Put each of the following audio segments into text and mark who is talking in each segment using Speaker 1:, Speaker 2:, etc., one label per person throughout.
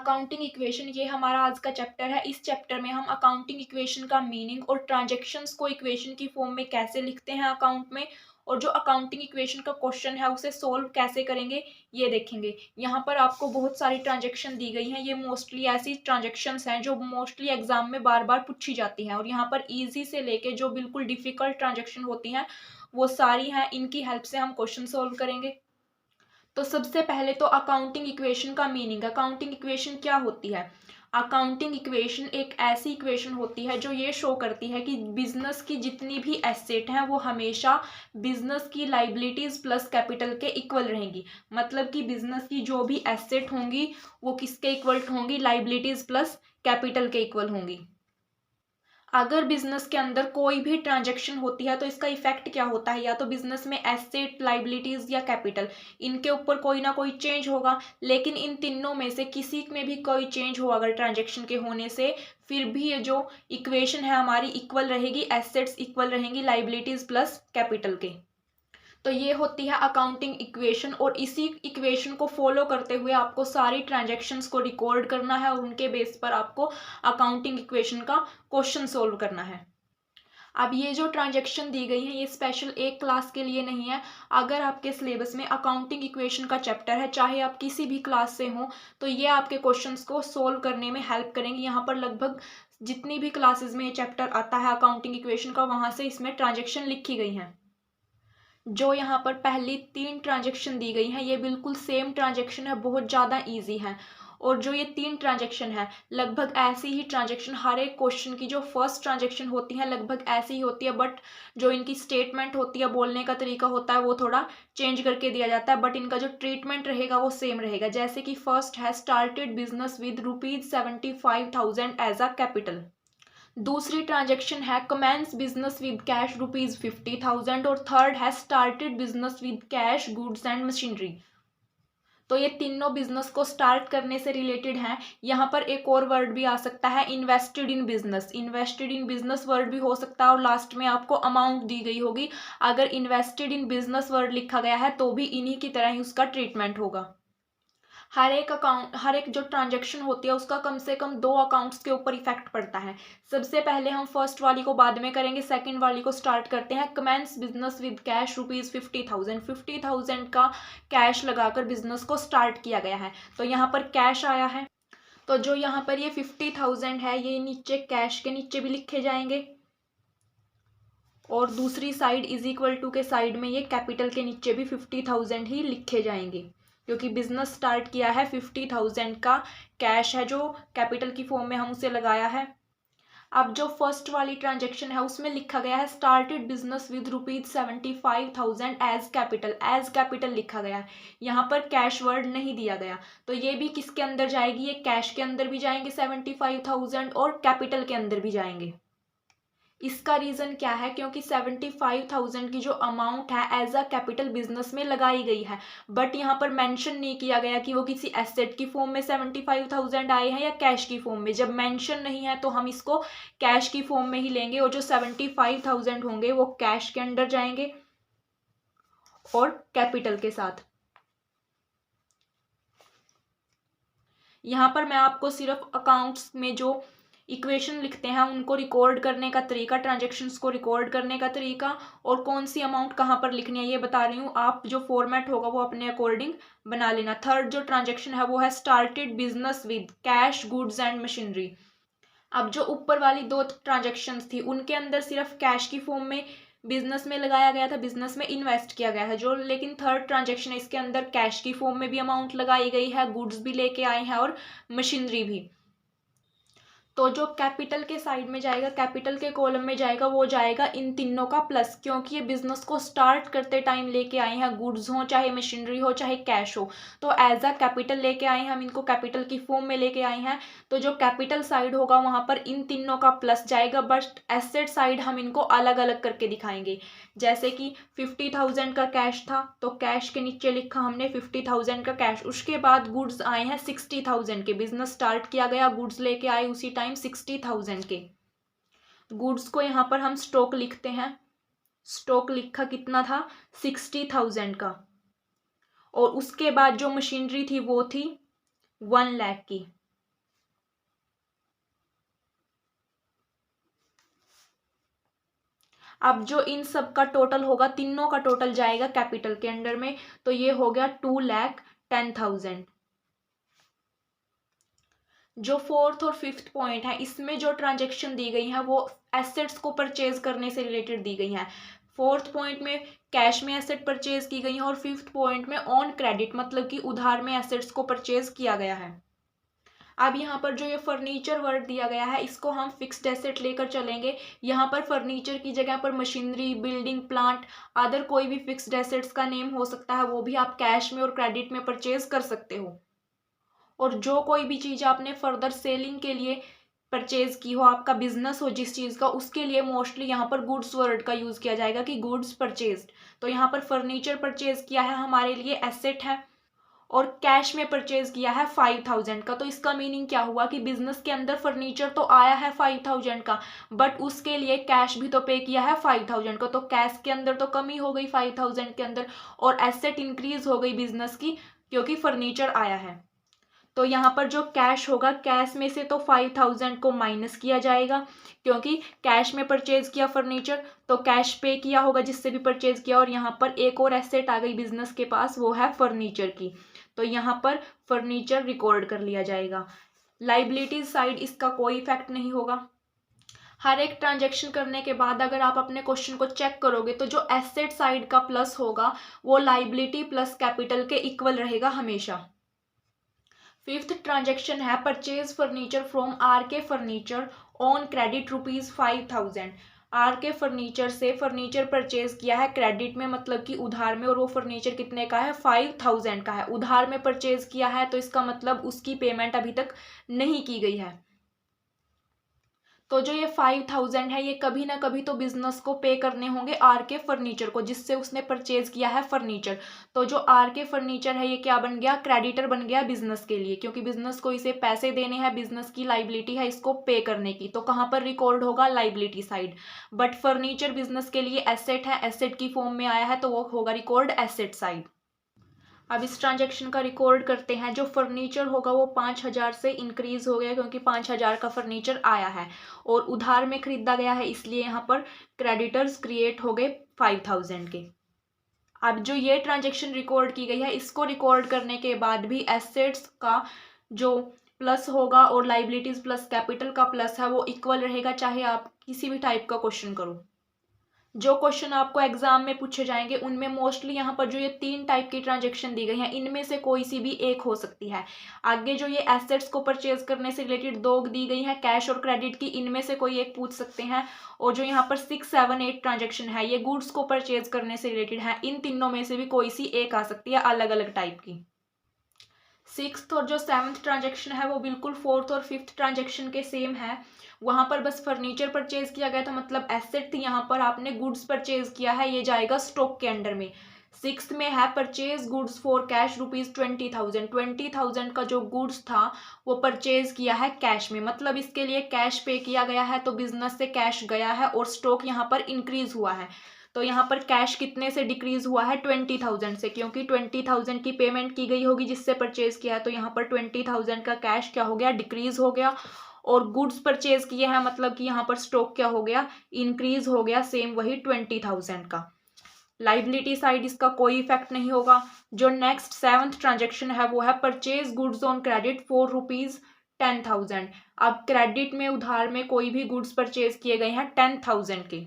Speaker 1: Accounting equation, ये हमारा आज का चैप्टर है। इस चैप्टर में हम अकाउंटिंग इक्वेशन का मीनिंग और ट्रांजैक्शंस को इक्वेशन की फॉर्म में कैसे लिखते हैं अकाउंट में, और जो अकाउंटिंग इक्वेशन का क्वेश्चन है उसे सोल्व कैसे करेंगे ये देखेंगे। यहाँ पर आपको बहुत सारी ट्रांजैक्शन दी गई हैं। ये मोस्टली ऐसी ट्रांजैक्शंस हैं जो मोस्टली एग्जाम में बार बार पूछी जाती हैं, और यहाँ पर ईजी से लेके जो बिल्कुल डिफिकल्ट ट्रांजैक्शन होती हैं वो सारी हैं। इनकी हेल्प से हम क्वेश्चन सोल्व करेंगे। तो सबसे पहले तो अकाउंटिंग इक्वेशन का मीनिंग। अकाउंटिंग इक्वेशन क्या होती है? अकाउंटिंग इक्वेशन एक ऐसी इक्वेशन होती है जो ये शो करती है कि बिजनेस की जितनी भी एसेट हैं वो हमेशा बिजनेस की लाइबिलिटीज प्लस कैपिटल के इक्वल रहेंगी। मतलब कि बिजनेस की जो भी एसेट होंगी वो किसके इक्वल होंगी? लाइबिलिटीज प्लस कैपिटल के इक्वल होंगी। अगर बिजनेस के अंदर कोई भी ट्रांजैक्शन होती है तो इसका इफेक्ट क्या होता है? या तो बिजनेस में एसेट, लाइबिलिटीज या कैपिटल, इनके ऊपर कोई ना कोई चेंज होगा। लेकिन इन तीनों में से किसी में भी कोई चेंज हो अगर ट्रांजैक्शन के होने से, फिर भी ये जो इक्वेशन है हमारी इक्वल रहेगी, एसेट्स इक्वल रहेंगी लाइबिलिटीज प्लस कैपिटल के। तो ये होती है अकाउंटिंग इक्वेशन, और इसी इक्वेशन को फॉलो करते हुए आपको सारी ट्रांजैक्शंस को रिकॉर्ड करना है और उनके बेस पर आपको अकाउंटिंग इक्वेशन का क्वेश्चन सोल्व करना है। अब ये जो ट्रांजैक्शन दी गई है ये स्पेशल एक क्लास के लिए नहीं है। अगर आपके सिलेबस में अकाउंटिंग इक्वेशन का चैप्टर है, चाहे आप किसी भी क्लास से हो, तो ये आपके क्वेश्चंस को सोल्व करने में हेल्प करेंगे। यहाँ पर लगभग जितनी भी क्लासेस में ये चैप्टर आता है अकाउंटिंग इक्वेशन का, वहाँ से इसमें ट्रांजैक्शन लिखी गई हैं। जो यहाँ पर पहली 3 ट्रांजैक्शन दी गई हैं ये बिल्कुल सेम ट्रांजैक्शन है, बहुत ज़्यादा इजी है। और जो ये 3 ट्रांजैक्शन है लगभग ऐसी ही ट्रांजैक्शन, हर एक क्वेश्चन की जो फर्स्ट ट्रांजैक्शन होती है लगभग ऐसी ही होती है, बट जो इनकी स्टेटमेंट होती है, बोलने का तरीका होता है, वो थोड़ा चेंज करके दिया जाता है, बट इनका जो ट्रीटमेंट रहेगा वो सेम रहेगा। जैसे कि फर्स्ट है started business with ₹75,000 as a capital. दूसरी ट्रांजैक्शन है कमेंस बिजनेस विद कैश ₹50,000, और थर्ड है started business with cash goods and machinery. तो ये तीनों बिजनेस को स्टार्ट करने से रिलेटेड हैं। यहाँ पर एक और वर्ड भी आ सकता है invested in business. Invested in business word भी हो सकता है, और लास्ट में आपको अमाउंट दी गई होगी। अगर इन्वेस्टेड इन बिजनेस वर्ड लिखा गया है तो भी इन्हीं की तरह ही उसका ट्रीटमेंट होगा। हर एक अकाउंट, हर एक जो ट्रांजैक्शन होती है उसका कम से कम 2 अकाउंट्स के ऊपर इफेक्ट पड़ता है। सबसे पहले हम फर्स्ट वाली को बाद में करेंगे, सेकंड वाली को स्टार्ट करते हैं। Commence business with cash ₹50,000। 50,000 का कैश लगाकर बिजनेस को स्टार्ट किया गया है, तो यहाँ पर कैश आया है। तो जो यहाँ पर ये 50,000 है ये नीचे कैश के नीचे भी लिखे जाएंगे, और दूसरी साइड इज इक्वल टू के साइड में ये कैपिटल के नीचे भी 50,000 ही लिखे जाएंगे, क्योंकि बिजनेस स्टार्ट किया है 50,000 का कैश है जो कैपिटल की फॉर्म में हम उसे लगाया है। अब जो फर्स्ट वाली ट्रांजैक्शन है उसमें लिखा गया है started business with ₹75,000 as capital. As capital लिखा गया है, यहाँ पर कैश वर्ड नहीं दिया गया। तो ये भी किसके अंदर जाएगी? ये कैश के अंदर भी जाएंगे 75,000 और कैपिटल के अंदर भी जाएंगे। इसका रीज़न क्या है? क्योंकि 75,000 की जो अमाउंट है एज अ कैपिटल बिजनेस में लगाई गई है, बट यहाँ पर मेंशन नहीं किया गया कि वो किसी एसेट की फॉर्म में 75,000 आए हैं या कैश की फॉर्म में। जब मेंशन नहीं है तो हम इसको कैश की फॉर्म में ही लेंगे, और जो 75,000 होंगे वो कैश के अंडर जाएंगे और कैपिटल के साथ। यहाँ पर मैं आपको सिर्फ अकाउंट्स में जो इक्वेशन लिखते हैं उनको रिकॉर्ड करने का तरीका, ट्रांजैक्शंस को रिकॉर्ड करने का तरीका, और कौन सी अमाउंट कहाँ पर लिखनी है ये बता रही हूँ। आप जो फॉर्मेट होगा वो अपने अकॉर्डिंग बना लेना। थर्ड जो ट्रांजैक्शन है वो है started business with cash goods and machinery. अब जो ऊपर वाली 2 ट्रांजैक्शंस थी उनके अंदर सिर्फ कैश की फॉर्म में बिजनेस में लगाया गया था, बिजनेस में इन्वेस्ट किया गया है जो। लेकिन थर्ड ट्रांजैक्शन है इसके अंदर कैश की फॉर्म में भी अमाउंट लगाई गई है, गुड्स भी लेके आए हैं और मशीनरी भी। तो जो कैपिटल के साइड में जाएगा, कैपिटल के कॉलम में जाएगा, वो जाएगा इन तीनों का प्लस, क्योंकि ये बिजनेस को स्टार्ट करते टाइम लेके आए हैं, गुड्स हो चाहे मशीनरी हो चाहे कैश हो, तो एज अ कैपिटल लेके आए हैं, हम इनको कैपिटल की फॉर्म में लेके आए हैं। तो जो कैपिटल साइड होगा वहां पर इन तीनों का प्लस जाएगा, बट एसेट साइड हम इनको अलग अलग करके दिखाएंगे। जैसे कि 50,000 का कैश था तो कैश के नीचे लिखा हमने 50,000 का कैश। उसके बाद गुड्स आए हैं 60,000 के, बिजनेस स्टार्ट किया गया, गुड्स लेके आए उसी टाइम 60,000 के। गुड्स को यहाँ पर हम स्टॉक लिखते हैं, स्टॉक लिखा कितना था? 60,000 का। और उसके बाद जो मशीनरी थी वो थी 1 लाख की। अब जो इन सब का टोटल होगा, तीनों का टोटल जाएगा कैपिटल के अंडर में, तो ये हो गया 2,10,000। जो फोर्थ और फिफ्थ पॉइंट है, इसमें जो ट्रांजेक्शन दी गई है वो एसेट्स को परचेज करने से रिलेटेड दी गई है। फोर्थ पॉइंट में कैश में एसेट परचेज की गई है और फिफ्थ पॉइंट में ऑन क्रेडिट मतलब कि उधार में एसेट्स को परचेज किया गया है। अब यहाँ पर जो ये फर्नीचर वर्ड दिया गया है, इसको हम फिक्स्ड एसेट लेकर चलेंगे। यहाँ पर फर्नीचर की जगह पर मशीनरी, बिल्डिंग, प्लांट, अदर कोई भी फिक्स्ड एसेट्स का नेम हो सकता है, वो भी आप कैश में और क्रेडिट में परचेज कर सकते हो। और जो कोई भी चीज़ आपने फर्दर सेलिंग के लिए परचेज की हो, आपका बिजनेस हो जिस चीज़ का, उसके लिए मोस्टली यहाँ पर गुड्स वर्ड का यूज़ किया जाएगा कि गुड्स परचेज्ड। तो यहाँ पर फर्नीचर परचेज किया है, हमारे लिए एसेट है, और कैश में परचेज किया है 5,000 का। तो इसका मीनिंग क्या हुआ कि बिजनेस के अंदर फर्नीचर तो आया है 5,000 का, बट उसके लिए कैश भी तो पे किया है 5,000 का। तो कैश के अंदर तो कमी हो गई 5,000 के अंदर, और एसेट इंक्रीज हो गई बिजनेस की क्योंकि फर्नीचर आया है। तो यहाँ पर जो कैश होगा, कैश में से तो 5,000 को माइनस किया जाएगा क्योंकि कैश में परचेज किया फर्नीचर, तो कैश पे किया होगा जिससे भी परचेज किया। और यहाँ पर एक और एसेट आ गई बिजनेस के पास, वो है फर्नीचर की, तो यहाँ पर फर्नीचर रिकॉर्ड कर लिया जाएगा। लाइबिलिटीज साइड इसका कोई इफेक्ट नहीं होगा। हर एक ट्रांजेक्शन करने के बाद अगर आप अपने क्वेश्चन को चेक करोगे तो जो एसेट साइड का प्लस होगा वो लाइबिलिटी प्लस कैपिटल के इक्वल रहेगा हमेशा। फिफ्थ ट्रांजेक्शन है परचेज फर्नीचर फ्रॉम आर के फर्नीचर ऑन क्रेडिट ₹5,000। आर के फर्नीचर से फर्नीचर परचेज किया है क्रेडिट में मतलब कि उधार में, और वो फर्नीचर कितने का है, 5,000 का है। उधार में परचेज किया है तो इसका मतलब उसकी पेमेंट अभी तक नहीं की गई है। तो जो ये 5,000 है, ये कभी ना कभी तो बिजनेस को पे करने होंगे आर के फर्नीचर को, जिससे उसने परचेज किया है फर्नीचर। तो जो आर के फर्नीचर है ये क्या बन गया, क्रेडिटर बन गया बिजनेस के लिए, क्योंकि बिजनेस को इसे पैसे देने हैं, बिजनेस की लाइबिलिटी है इसको पे करने की। तो कहाँ पर रिकॉर्ड होगा, liability side. But furniture business के लिए एसेट है, एसेट की फॉर्म में आया है, तो वो होगा रिकॉर्ड एसेट साइड। अब इस ट्रांजेक्शन का रिकॉर्ड करते हैं। जो फर्नीचर होगा वो 5,000 से इंक्रीज हो गया क्योंकि 5,000 का फर्नीचर आया है और उधार में खरीदा गया है, इसलिए यहाँ पर क्रेडिटर्स क्रिएट हो गए 5,000 के। अब जो ये ट्रांजेक्शन रिकॉर्ड की गई है, इसको रिकॉर्ड करने के बाद भी एसेट्स का जो प्लस होगा और लाइबिलिटीज प्लस कैपिटल का प्लस है वो इक्वल रहेगा, चाहे आप किसी भी टाइप का क्वेश्चन करो। जो क्वेश्चन आपको एग्जाम में पूछे जाएंगे उनमें मोस्टली यहाँ पर जो ये 3 टाइप की ट्रांजेक्शन दी गई हैं, इनमें से कोई सी भी एक हो सकती है। आगे जो ये एसेट्स को परचेज करने से रिलेटेड 2 दी गई हैं, कैश और क्रेडिट की, इनमें से कोई एक पूछ सकते हैं। और जो यहाँ पर 6, 7, 8 ट्रांजेक्शन है, ये गुड्स को परचेज करने से रिलेटेड है। इन तीनों में से भी कोई सी एक आ सकती है, अलग अलग टाइप की। सिक्स्थ और जो सेवन्थ ट्रांजेक्शन है वो बिल्कुल फोर्थ और फिफ्थ ट्रांजेक्शन के सेम है। वहां पर बस फर्नीचर परचेज किया गया था, मतलब एसेट थी, यहाँ पर आपने गुड्स परचेज किया है, ये जाएगा स्टॉक के अंडर में। सिक्स्थ में है परचेज गुड्स फॉर कैश ₹20,000। 20,000 का जो गुड्स था वो परचेज किया है कैश में, मतलब इसके लिए कैश पे किया गया है, तो बिजनेस से कैश गया है और स्टॉक यहाँ पर इंक्रीज हुआ है। तो यहाँ पर कैश कितने से डिक्रीज हुआ है, 20,000 से, क्योंकि 20,000 की पेमेंट की गई होगी जिससे परचेज किया है, तो यहाँ पर 20,000 का कैश क्या हो गया, डिक्रीज हो गया। और गुड्स परचेज किए हैं मतलब कि यहाँ पर स्टॉक क्या हो गया, इंक्रीज हो गया, सेम वही 20,000 का। लाइबिलिटी साइड इसका कोई इफेक्ट नहीं होगा। जो नेक्स्ट सेवंथ ट्रांजेक्शन है वो है purchase goods on credit for ₹10,000। अब क्रेडिट में, उधार में कोई भी गुड्स परचेज किए गए हैं 10,000 के,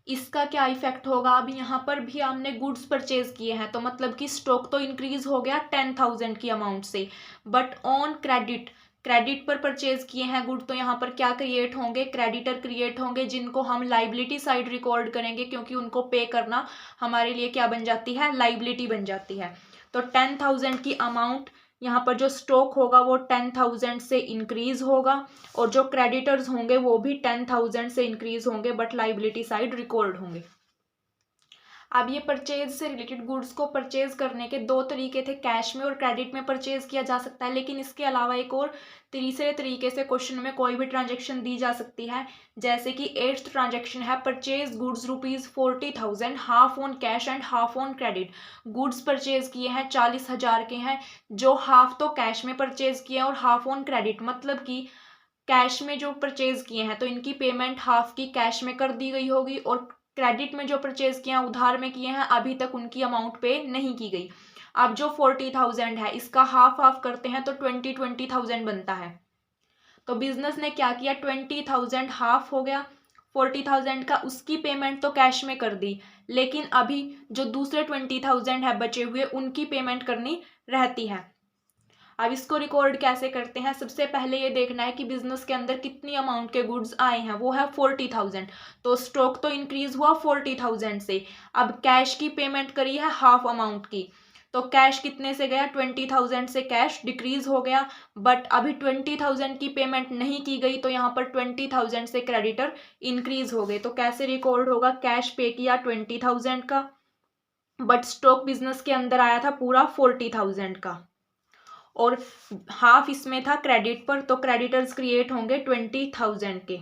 Speaker 1: इसका क्या इफेक्ट होगा। अब यहाँ पर भी हमने गुड्स परचेज किए हैं तो मतलब कि स्टॉक तो इंक्रीज हो गया 10,000 की अमाउंट से, बट ऑन क्रेडिट, क्रेडिट पर परचेज किए हैं गुड, तो यहाँ पर क्या क्रिएट होंगे, क्रेडिटर क्रिएट होंगे, जिनको हम लाइबिलिटी साइड रिकॉर्ड करेंगे क्योंकि उनको पे करना हमारे लिए क्या बन जाती है, लाइबिलिटी बन जाती है। तो 10,000 की अमाउंट, यहाँ पर जो स्टॉक होगा वो 10,000 से इंक्रीज होगा और जो क्रेडिटर्स होंगे वो भी 10,000 से इंक्रीज होंगे, बट लाइबिलिटी साइड रिकॉर्ड होंगे। अब ये परचेज से रिलेटेड गुड्स को परचेज करने के 2 तरीके थे, कैश में और क्रेडिट में परचेज किया जा सकता है, लेकिन इसके अलावा एक और तीसरे तरीके से क्वेश्चन में कोई भी ट्रांजेक्शन दी जा सकती है। जैसे कि 8th ट्रांजेक्शन है purchase goods ₹40,000 half on cash and half on credit. Goods purchase किए हैं 40,000 के हैं, जो हाफ तो कैश में परचेज किए हैं और हाफ ऑन क्रेडिट, मतलब कि कैश में जो परचेज किए हैं तो इनकी पेमेंट हाफ की कैश में कर दी गई होगी, और क्रेडिट में जो परचेज किए हैं उधार में किए हैं अभी तक उनकी अमाउंट पे नहीं की गई। अब जो 40,000 है इसका हाफ हाफ करते हैं तो 20,000 बनता है। तो बिजनेस ने क्या किया, 20,000 हाफ हो गया 40,000 का, उसकी पेमेंट तो कैश में कर दी, लेकिन अभी जो दूसरे 20,000 है बचे हुए उनकी पेमेंट करनी रहती है। अब इसको रिकॉर्ड कैसे करते हैं, सबसे पहले ये देखना है कि बिजनेस के अंदर कितनी अमाउंट के गुड्स आए हैं, वो है 40,000। तो स्टॉक तो इंक्रीज हुआ 40,000 से, अब कैश की पेमेंट करी है हाफ अमाउंट की, तो कैश कितने से गया, 20,000 से कैश डिक्रीज हो गया, बट अभी 20,000 की पेमेंट नहीं की गई, तो यहाँ पर 20,000 से क्रेडिटर इंक्रीज हो गए। तो कैसे रिकॉर्ड होगा, कैश पे किया 20,000 का, बट स्टॉक बिजनेस के अंदर आया था पूरा 40,000 का, और हाफ इसमें था क्रेडिट पर, तो क्रेडिटर्स क्रिएट होंगे 20,000 के।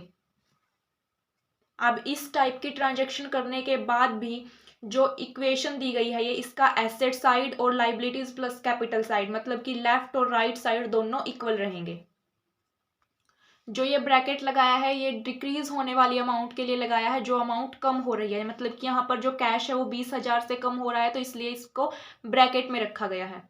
Speaker 1: अब इस टाइप की ट्रांजैक्शन करने के बाद भी जो इक्वेशन दी गई है ये इसका एसेट साइड और लाइबिलिटीज प्लस कैपिटल साइड, मतलब कि लेफ्ट और राइट साइड दोनों इक्वल रहेंगे। जो ये ब्रैकेट लगाया है ये डिक्रीज होने वाली अमाउंट के लिए लगाया है, जो अमाउंट कम हो रही है, मतलब कि यहाँ पर जो कैश है वो 20,000 से कम हो रहा है, तो इसलिए इसको ब्रैकेट में रखा गया है।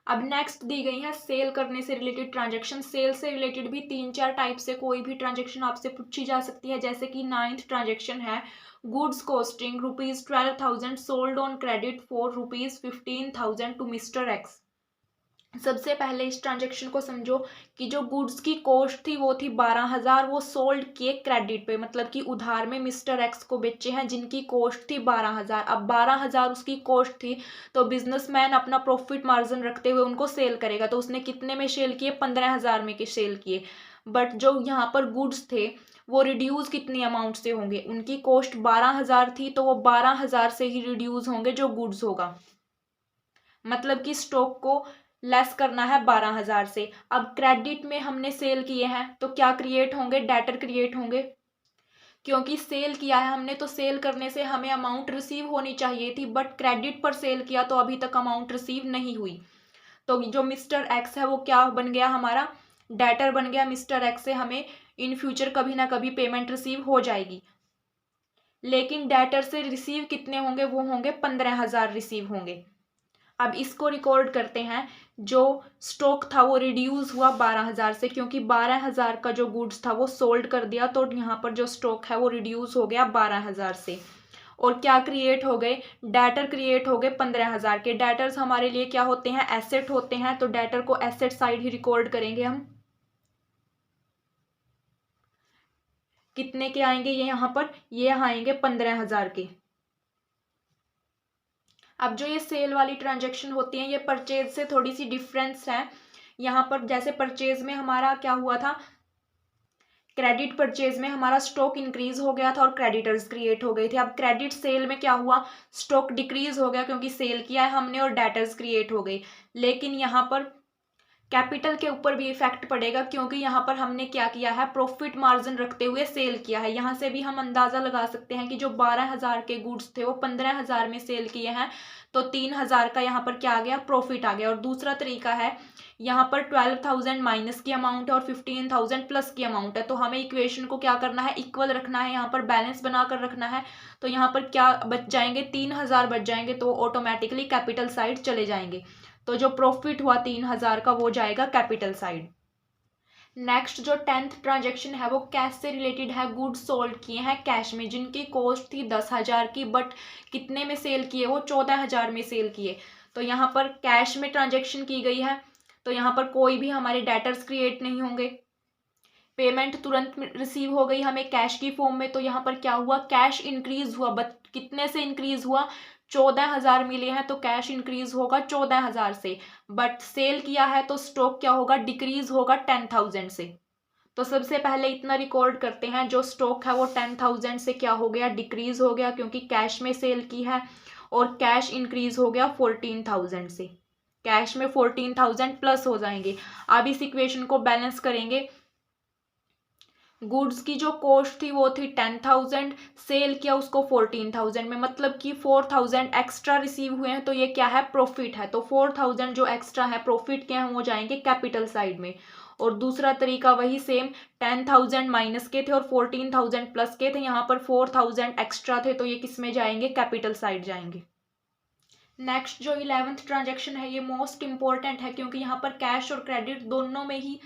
Speaker 1: अब नेक्स्ट दी गई है सेल करने से रिलेटेड ट्रांजैक्शन। सेल से रिलेटेड भी 3-4 टाइप से कोई भी ट्रांजैक्शन आपसे पूछी जा सकती है, जैसे कि 9th ट्रांजैक्शन है goods costing ₹12,000 sold on credit for ₹15,000 to mister X. सबसे पहले इस ट्रांजैक्शन को समझो कि जो गुड्स की कॉस्ट थी वो थी 12,000, वो सोल्ड किए क्रेडिट पे, मतलब कि उधार में मिस्टर एक्स को बेचे हैं जिनकी कॉस्ट थी 12,000। अब 12,000 उसकी कॉस्ट थी, तो बिजनेसमैन अपना प्रॉफिट मार्जिन रखते हुए उनको सेल करेगा, तो उसने कितने में सेल किए, 15,000 में के सेल किए। बट जो यहाँ पर गुड्स थे वो रिड्यूस कितनी अमाउंट से होंगे, उनकी कॉस्ट 12,000 थी, तो वो 12,000 से ही रिड्यूस होंगे जो गुड्स होगा, मतलब कि स्टॉक को लेस करना है 12,000 से। अब क्रेडिट में हमने सेल किए हैं तो क्या क्रिएट होंगे, डेटर क्रिएट होंगे, क्योंकि सेल किया है हमने तो सेल करने से हमें अमाउंट रिसीव होनी चाहिए थी, बट क्रेडिट पर सेल किया तो अभी तक अमाउंट रिसीव नहीं हुई, तो जो मिस्टर एक्स है वो क्या बन गया, हमारा डेटर बन गया। मिस्टर एक्स से हमें इन फ्यूचर कभी ना कभी पेमेंट रिसीव हो जाएगी, लेकिन डेटर से रिसीव कितने होंगे, वो होंगे 15,000 रिसीव होंगे। अब इसको रिकॉर्ड करते हैं, जो स्टॉक था वो रिड्यूस हुआ 12,000 से, क्योंकि 12,000 का जो गुड्स था वो सोल्ड कर दिया, तो यहाँ पर जो स्टॉक है वो रिड्यूस हो गया 12,000 से। और क्या क्रिएट हो गए, डेटर क्रिएट हो गए 15,000 के। डेटर्स हमारे लिए क्या होते हैं, एसेट होते हैं, तो डेटर को एसेट साइड ही रिकॉर्ड करेंगे हम। कितने के आएंगे ये यहाँ पर, ये आएंगे 15,000 के। अब जो ये सेल वाली ट्रांजैक्शन होती है ये परचेज से थोड़ी सी डिफरेंस है। यहाँ पर जैसे परचेज में हमारा क्या हुआ था, क्रेडिट परचेज में हमारा स्टॉक इंक्रीज हो गया था और क्रेडिटर्स क्रिएट हो गए थे। अब क्रेडिट सेल में क्या हुआ, स्टॉक डिक्रीज हो गया क्योंकि सेल किया है हमने और डेटर्स क्रिएट हो गई। लेकिन यहाँ पर कैपिटल के ऊपर भी इफेक्ट पड़ेगा, क्योंकि यहाँ पर हमने क्या किया है, प्रॉफिट मार्जिन रखते हुए सेल किया है। यहाँ से भी हम अंदाजा लगा सकते हैं कि जो 12,000 के गुड्स थे वो 15,000 में सेल किए हैं, तो 3,000 का यहाँ पर क्या आ गया, प्रॉफिट आ गया। और दूसरा तरीका है, यहाँ पर 12,000 माइनस की अमाउंट है और 15,000 प्लस की अमाउंट है, तो हमें इक्वेशन को क्या करना है, इक्वल रखना है, यहाँ पर बैलेंस बनाकर रखना है। तो यहाँ पर क्या बच जाएंगे, 3,000 बच जाएंगे, तो ऑटोमेटिकली कैपिटल साइड चले जाएंगे, तो जो प्रॉफिट हुआ 3,000 का वो जाएगा कैपिटल साइड। नेक्स्ट जो 10th ट्रांजेक्शन है वो कैश से रिलेटेड है। गुड्स सोल्ड किए हैं कैश में जिनकी कॉस्ट थी 10,000 की, बट कितने में सेल किए, वो 14,000 में सेल किए। तो यहाँ पर कैश में ट्रांजेक्शन की गई है, तो यहाँ पर कोई भी हमारे डेटर्स क्रिएट नहीं होंगे। पेमेंट तुरंत रिसीव हो गई हमें कैश की फॉर्म में, तो यहाँ पर क्या हुआ, कैश इंक्रीज हुआ, बट कितने से इंक्रीज हुआ, 14,000 मिले हैं तो कैश इंक्रीज होगा 14,000 से, बट सेल किया है तो स्टॉक क्या होगा, डिक्रीज होगा 10,000 से। तो सबसे पहले इतना रिकॉर्ड करते हैं, जो स्टॉक है वो 10,000 से क्या हो गया, डिक्रीज हो गया, क्योंकि कैश में सेल की है, और कैश इंक्रीज हो गया 14,000 से। कैश में 14,000 प्लस हो जाएंगे। अब इस इक्वेशन को बैलेंस करेंगे, गुड्स की जो कॉस्ट थी वो थी 10,000, सेल किया उसको 14,000 में, मतलब कि 4,000 एक्स्ट्रा रिसीव हुए हैं, तो ये क्या है, प्रॉफिट है। तो 4,000 जो एक्स्ट्रा है प्रॉफिट के हैं वो जाएंगे कैपिटल साइड में। और दूसरा तरीका वही सेम, 10,000 माइनस के थे और 14,000 प्लस के थे, यहाँ पर 4,000 एक्स्ट्रा थे, तो ये किस में जाएंगे, कैपिटल साइड जाएंगे। नेक्स्ट जो 11th ट्रांजेक्शन है ये मोस्ट इंपॉर्टेंट है, क्योंकि यहाँ पर कैश और क्रेडिट दोनों में ही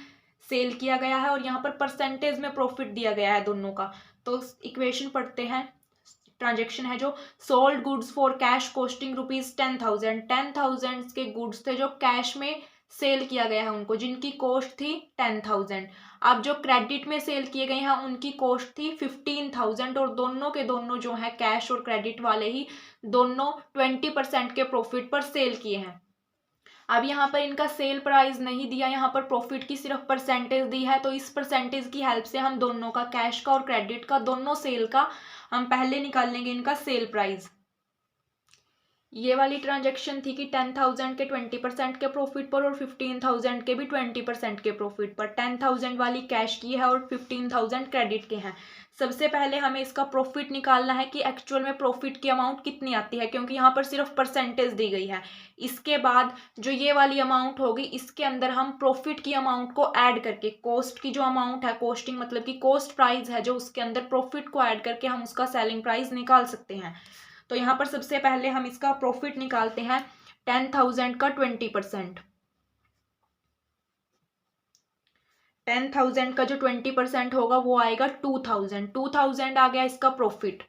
Speaker 1: सेल किया गया है और यहाँ पर परसेंटेज में प्रॉफिट दिया गया है दोनों का। तो इक्वेशन पढ़ते हैं। ट्रांजेक्शन है जो sold goods for cash costing ₹10,000, 10,000 के गुड्स थे जो कैश में सेल किया गया है उनको, जिनकी कॉस्ट थी 10,000। अब जो क्रेडिट में सेल किए गए हैं उनकी कॉस्ट थी 15,000, और दोनों के दोनों जो है कैश और क्रेडिट वाले ही दोनों 20% के प्रॉफिट पर सेल किए हैं। अब यहाँ पर इनका सेल प्राइस नहीं दिया, यहाँ पर प्रॉफिट की सिर्फ परसेंटेज दी है, तो इस परसेंटेज की हेल्प से हम दोनों का, कैश का और क्रेडिट का, दोनों सेल का हम पहले निकाल लेंगे इनका सेल प्राइस। ये वाली ट्रांजेक्शन थी कि 10,000 के 20% के प्रॉफिट पर और 15,000 के भी 20% के प्रॉफिट पर। 10,000 वाली कैश की है और 15,000 क्रेडिट के हैं। सबसे पहले हमें इसका प्रॉफिट निकालना है कि एक्चुअल में प्रॉफिट की अमाउंट कितनी आती है, क्योंकि यहाँ पर सिर्फ परसेंटेज दी गई है। इसके बाद जो ये वाली अमाउंट होगी इसके अंदर हम प्रॉफिट की अमाउंट को ऐड करके, कॉस्ट की जो अमाउंट है, कॉस्टिंग मतलब कि कॉस्ट प्राइस है जो, उसके अंदर प्रॉफिट को ऐड करके हम उसका सेलिंग प्राइस निकाल सकते हैं। तो यहाँ पर सबसे पहले हम इसका प्रॉफिट निकालते हैं 10,000 का 20%। 10,000 का जो 20% होगा वो आएगा 2,000। 2,000 आ गया इसका प्रॉफिट।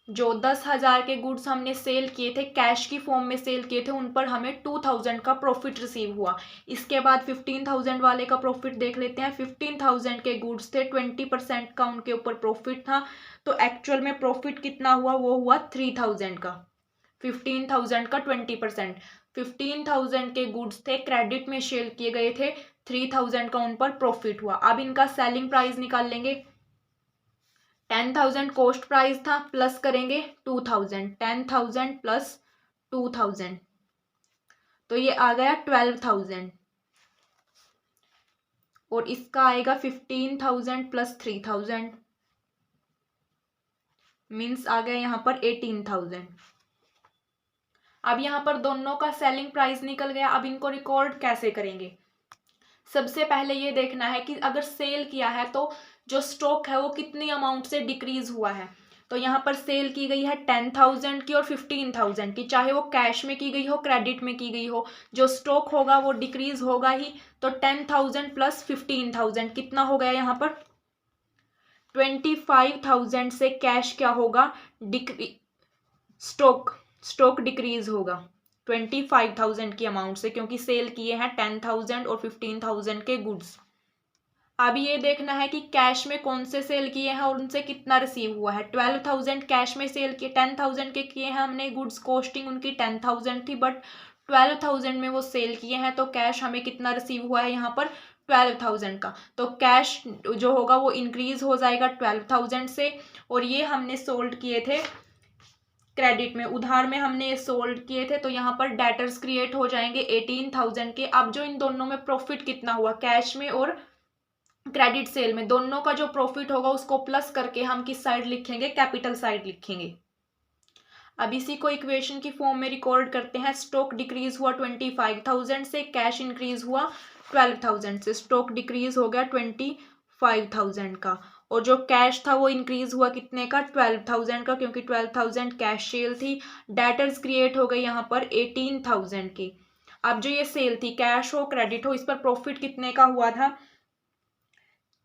Speaker 1: जो 10,000 के गुड्स हमने सेल किए थे, कैश की फॉर्म में सेल किए थे, उन पर हमें 2,000 का प्रॉफिट रिसीव हुआ। इसके बाद 15,000 वाले का प्रॉफिट देख लेते हैं। 15,000 के गुड्स थे, 20% का उनके ऊपर प्रॉफिट था, तो एक्चुअल में प्रॉफिट कितना हुआ, वो हुआ 3,000 का। 15,000 का 20%, 15,000 के गुड्स थे, क्रेडिट में सेल किए गए थे, 3,000 का उन पर प्रॉफिट हुआ। अब इनका सेलिंग प्राइस निकाल लेंगे। 10,000 कॉस्ट प्राइस था, प्लस करेंगे 2,000, 10,000 प्लस 2,000, तो ये आ गया 12,000। और इसका आएगा 15,000 प्लस 3,000, मीन्स आ गया यहाँ पर 18,000। अब यहाँ पर दोनों का सेलिंग प्राइस निकल गया। अब इनको रिकॉर्ड कैसे करेंगे? सबसे पहले ये देखना है कि अगर सेल किया है तो जो स्टॉक है वो कितनी अमाउंट से डिक्रीज हुआ है। तो यहाँ पर सेल की गई है 10,000 की और 15,000 की, चाहे वो कैश में की गई हो, क्रेडिट में की गई हो, जो स्टॉक होगा वो डिक्रीज होगा ही। तो 10,000 प्लस 15,000 कितना हो गया यहाँ पर, 25,000 से कैश क्या होगा, स्टॉक डिक्रीज होगा 25,000 की अमाउंट से, क्योंकि सेल किए हैं 10,000 और 15,000 के गुड्स। अब ये देखना है कि कैश में कौन से सेल किए हैं और उनसे कितना रिसीव हुआ है। 12,000 कैश में सेल किए, 10,000 के किए हैं हमने गुड्स, कॉस्टिंग उनकी 10,000 थी, बट 12,000 में वो सेल किए हैं, तो कैश हमें कितना रिसीव हुआ है यहाँ पर, 12,000 का। तो कैश जो होगा वो इंक्रीज हो जाएगा 12,000 से। और ये हमने सोल्ड किए थे क्रेडिट में, उधार में हमने ये सोल्ड किए थे, तो यहाँ पर डेटर्स क्रिएट हो जाएंगे 18,000 के। अब जो इन दोनों में प्रॉफिट कितना हुआ, कैश में और क्रेडिट सेल में, दोनों का जो प्रॉफिट होगा उसको प्लस करके हम किस साइड लिखेंगे, कैपिटल साइड लिखेंगे। अब इसी को इक्वेशन की फॉर्म में रिकॉर्ड करते हैं। स्टॉक डिक्रीज हुआ 25,000 से, कैश इंक्रीज हुआ 12,000 से, स्टॉक डिक्रीज हो गया 25,000 का, और जो कैश था वो इंक्रीज हुआ कितने का, 12,000 का, क्योंकि 12,000 कैश सेल थी। डेटर्स क्रिएट हो गई यहाँ पर 18,000 की। अब जो ये सेल थी, कैश हो क्रेडिट हो, इस पर प्रॉफिट कितने का हुआ था,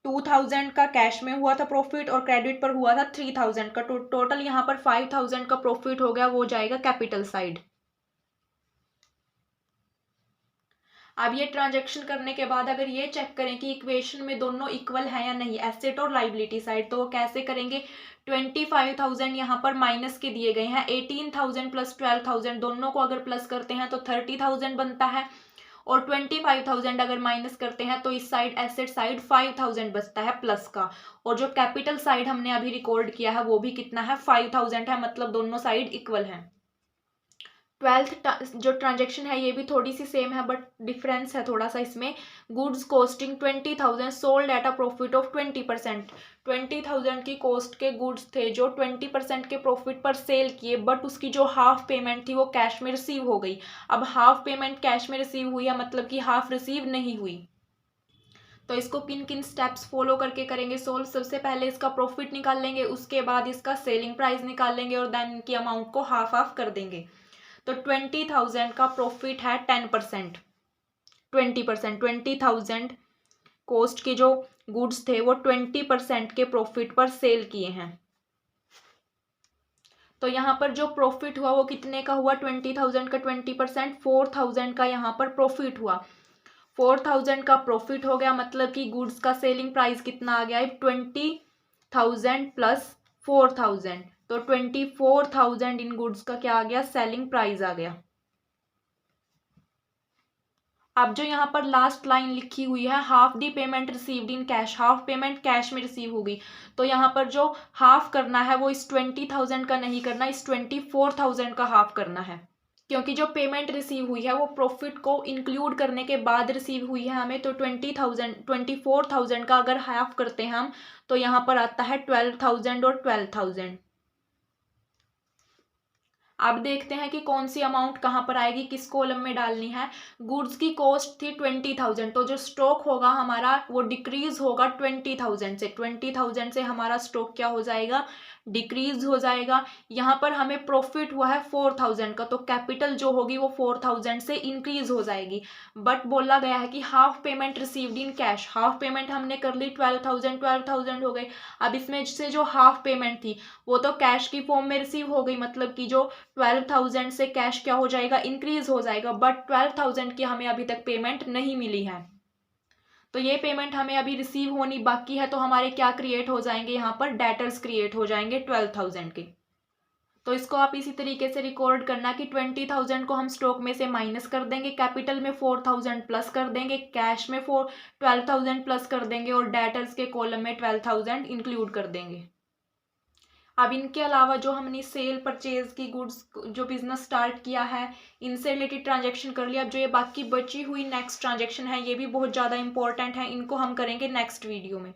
Speaker 1: 2,000 का कैश में हुआ था प्रॉफिट और क्रेडिट पर हुआ था 3,000 का। टोटल यहाँ पर 5,000 का प्रॉफिट हो गया, वो जाएगा कैपिटल साइड। अब ये ट्रांजैक्शन करने के बाद अगर ये चेक करें कि इक्वेशन में दोनों इक्वल है या नहीं, एसेट और लाइबिलिटी साइड, तो वो कैसे करेंगे। 25,000 यहाँ पर माइनस के दिए गए हैं, 18,000 प्लस 12,000 दोनों को अगर प्लस करते हैं तो 30,000 बनता है, और 25,000 अगर माइनस करते हैं तो इस साइड एसेट साइड 5,000 बचता है प्लस का। और जो कैपिटल साइड हमने अभी रिकॉर्ड किया है वो भी कितना है, 5,000 है, मतलब दोनों साइड इक्वल है। 12th जो ट्रांजेक्शन है ये भी थोड़ी सी सेम है बट डिफरेंस है थोड़ा सा इसमें। Goods costing 20,000 sold at a profit of 20%। 20,000 की कॉस्ट के गुड्स थे जो 20% के प्रॉफिट पर सेल किए, बट उसकी जो हाफ पेमेंट थी वो कैश में रिसीव हो गई। अब हाफ पेमेंट कैश में रिसीव हुई है मतलब कि हाफ रिसीव नहीं हुई। तो इसको किन किन स्टेप्स फॉलो करके करेंगे सोल्व। सबसे पहले इसका प्रॉफिट निकाल लेंगे, उसके बाद इसका सेलिंग प्राइस निकाल लेंगे और देन इनकी अमाउंट को हाफ हाफ कर देंगे। तो 20,000 का प्रॉफिट है 10%। 20%, 20,000 कॉस्ट के जो गुड्स थे वो 20% के प्रॉफिट पर सेल किए हैं। तो यहाँ पर जो प्रॉफिट हुआ वो कितने का हुआ, 20,000 का 20%, 4,000 का यहाँ पर प्रॉफिट हुआ। 4,000 का प्रॉफिट हो गया मतलब कि गुड्स का सेलिंग प्राइस कितना आ गया है, 20,000 प्लस 4,000, तो 24,000 इन गुड्स का क्या आ गया, सेलिंग प्राइस आ गया। अब जो यहाँ पर लास्ट लाइन लिखी हुई है, half the payment received in cash, half payment cash में रिसीव होगी। तो यहाँ पर जो हाफ करना है वो इस 20,000 का नहीं करना, इस 24,000 का हाफ करना है, क्योंकि जो पेमेंट रिसीव हुई है वो प्रॉफिट को इंक्लूड करने के बाद रिसीव हुई है हमें। तो 24,000 का अगर हाफ करते हैं हम तो यहाँ पर आता है 12,000 और 12,000। अब देखते हैं कि कौन सी अमाउंट कहाँ पर आएगी, किस कॉलम में डालनी है। गुड्स की कॉस्ट थी 20,000, तो जो स्टॉक होगा हमारा वो डिक्रीज होगा 20,000 से। 20,000 से हमारा स्टॉक क्या हो जाएगा, डिक्रीज हो जाएगा। यहाँ पर हमें प्रॉफिट हुआ है 4,000 का, तो कैपिटल जो होगी वो 4,000 से इंक्रीज हो जाएगी। बट बोला गया है कि half payment received in cash, half payment हमने कर ली 12,000 हो गए। अब इसमें से जो हाफ पेमेंट थी वो तो कैश की फॉर्म में रिसीव हो गई, मतलब कि जो 12,000 से कैश क्या हो जाएगा, इंक्रीज हो जाएगा, बट 12,000 की हमें अभी तक पेमेंट नहीं मिली है। तो ये पेमेंट हमें अभी रिसीव होनी बाकी है, तो हमारे क्या क्रिएट हो जाएंगे, यहाँ पर डेटर्स क्रिएट हो जाएंगे 12,000 के। तो इसको आप इसी तरीके से रिकॉर्ड करना कि 20,000 को हम स्टॉक में से माइनस कर देंगे, कैपिटल में 4,000 प्लस कर देंगे, कैश में 12,000 प्लस कर देंगे और डेटर्स के कॉलम में 12,000 इंक्लूड कर देंगे। अब इनके अलावा जो हमने सेल परचेज की गुड्स जो बिजनेस स्टार्ट किया है इनसे रिलेटेड ट्रांजेक्शन कर लिया। अब जो ये बाकी बची हुई नेक्स्ट ट्रांजेक्शन है ये भी बहुत ज़्यादा इंपॉर्टेंट है, इनको हम करेंगे नेक्स्ट वीडियो में।